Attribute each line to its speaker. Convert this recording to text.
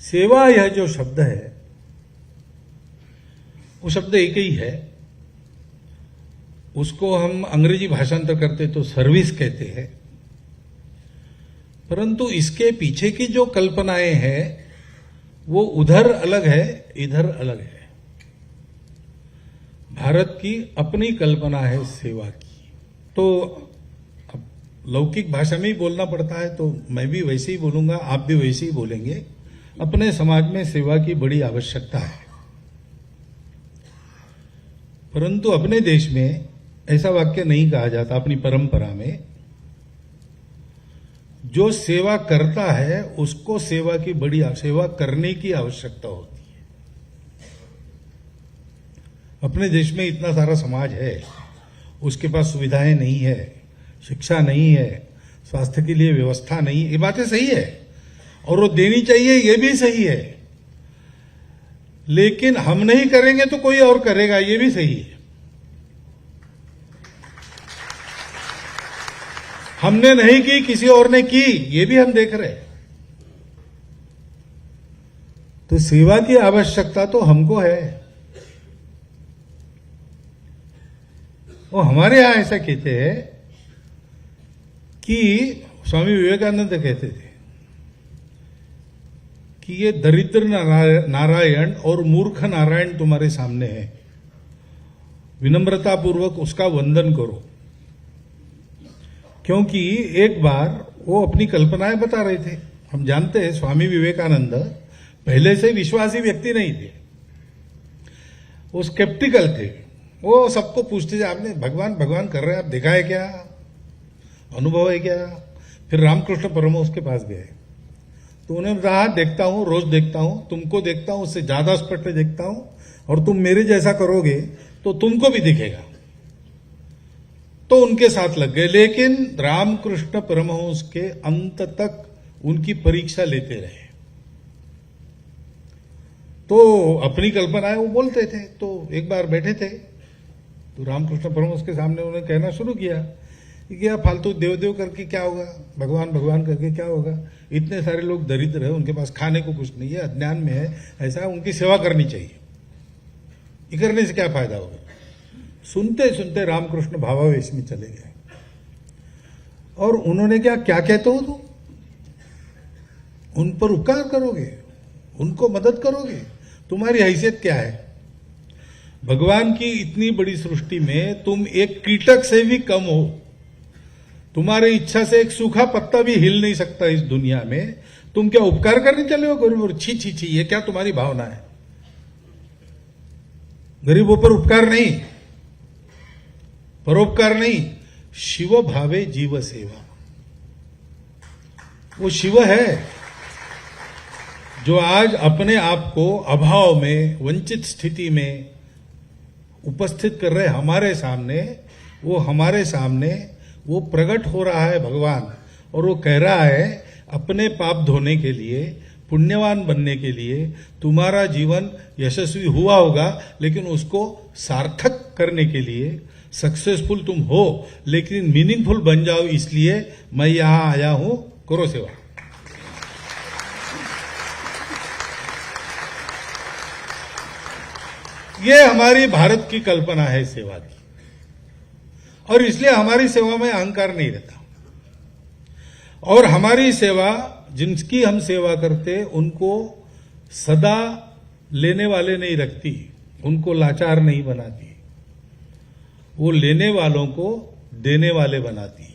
Speaker 1: सेवा यह जो शब्द है वो शब्द एक ही है। उसको हम अंग्रेजी भाषांतर करते तो सर्विस कहते हैं, परंतु इसके पीछे की जो कल्पनाएं हैं वो उधर अलग है, इधर अलग है। भारत की अपनी कल्पना है सेवा की। तो अब लौकिक भाषा में ही बोलना पड़ता है, तो मैं भी वैसे ही बोलूंगा, आप भी वैसे ही बोलेंगे। अपने समाज में सेवा की बड़ी आवश्यकता है, परंतु अपने देश में ऐसा वाक्य नहीं कहा जाता। अपनी परंपरा में जो सेवा करता है उसको सेवा करने की आवश्यकता होती है। अपने देश में इतना सारा समाज है, उसके पास सुविधाएं नहीं है, शिक्षा नहीं है, स्वास्थ्य के लिए व्यवस्था नहीं है। ये बातें सही है और वो देनी चाहिए, ये भी सही है, लेकिन हम नहीं करेंगे तो कोई और करेगा, ये भी सही है। हमने नहीं की, किसी और ने की, ये भी हम देख रहे हैं। तो सेवा की आवश्यकता तो हमको है। वो हमारे यहां ऐसा कहते हैं कि स्वामी विवेकानंद कहते थे कि ये दरिद्र नारायण और मूर्ख नारायण तुम्हारे सामने है, विनम्रतापूर्वक उसका वंदन करो। क्योंकि एक बार वो अपनी कल्पनाएं बता रहे थे। हम जानते हैं स्वामी विवेकानंद पहले से विश्वासी व्यक्ति नहीं थे, वो स्केप्टिकल थे। वो सबको पूछते थे, आपने भगवान भगवान कर रहे हैं, आप देखा है क्या, अनुभव है क्या? फिर रामकृष्ण परमहंस के पास गए तो उन्होंने कहा, देखता हूं, रोज देखता हूं, तुमको देखता हूं, उससे ज्यादा स्पष्ट देखता हूं, और तुम मेरे जैसा करोगे तो तुमको भी दिखेगा। तो उनके साथ लग गए, लेकिन रामकृष्ण परमहंस के अंत तक उनकी परीक्षा लेते रहे। तो अपनी कल्पनाएं वो बोलते थे। तो एक बार बैठे थे तो रामकृष्ण परमहंस के सामने उन्होंने कहना शुरू किया कि यार फालतू देव देव करके क्या होगा, भगवान भगवान करके क्या होगा, इतने सारे लोग दरिद्र है, उनके पास खाने को कुछ नहीं है, अज्ञान में है, ऐसा उनकी सेवा करनी चाहिए, ये करने से क्या फायदा होगा। सुनते सुनते रामकृष्ण भावावेश में चले गए और उन्होंने क्या कहते हो तुम, उन पर उपकार करोगे, उनको मदद करोगे, तुम्हारी हैसियत क्या है? भगवान की इतनी बड़ी सृष्टि में तुम एक कीटक से भी कम हो, तुम्हारी इच्छा से एक सूखा पत्ता भी हिल नहीं सकता इस दुनिया में, तुम क्या उपकार करने चले हो गरीबों? छी छी छी, ये क्या तुम्हारी भावना है? गरीबों पर उपकार नहीं, परोपकार नहीं, शिव भावे जीव सेवा। वो शिव है जो आज अपने आप को अभाव में, वंचित स्थिति में उपस्थित कर रहे हमारे सामने। वो हमारे सामने वो प्रकट हो रहा है भगवान, और वो कह रहा है अपने पाप धोने के लिए, पुण्यवान बनने के लिए तुम्हारा जीवन यशस्वी हुआ होगा, लेकिन उसको सार्थक करने के लिए, सक्सेसफुल तुम हो लेकिन मीनिंगफुल बन जाओ, इसलिए मैं यहां आया हूं, करो सेवा। ये हमारी भारत की कल्पना है सेवा की, और इसलिए हमारी सेवा में अहंकार नहीं रहता। और हमारी सेवा, जिनकी हम सेवा करते, उनको सदा लेने वाले नहीं रखती, उनको लाचार नहीं बनाती, वो लेने वालों को देने वाले बनाती।